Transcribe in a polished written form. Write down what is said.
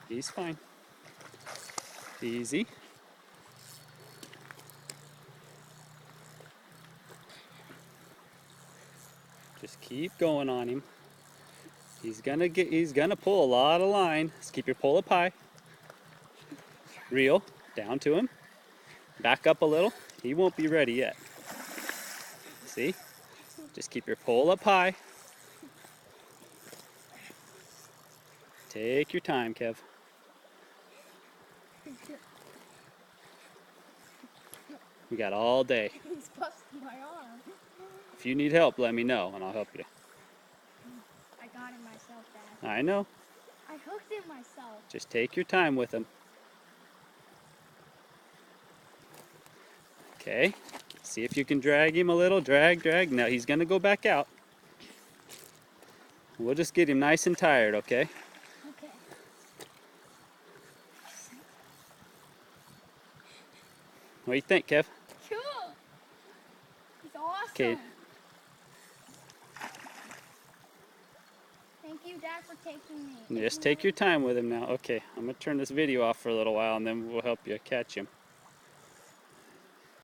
He's fine. Easy. Just keep going on him. He's gonna pull a lot of line. Just keep your pull up high. Reel down to him. Back up a little. He won't be ready yet. See? Just keep your pull up high. Take your time, Kev. We got all day. He's busting my arm. If you need help, let me know and I'll help you. I got it myself, Dad. I know. I hooked it myself. Just take your time with him. Okay. See if you can drag him a little. Drag, drag. Now he's gonna go back out. We'll just get him nice and tired, okay? Okay. What do you think, Kev? Cool. He's awesome. Okay. Thank you, Dad, for taking me. Just take your time with him now. Okay, I'm gonna turn this video off for a little while and then we'll help you catch him.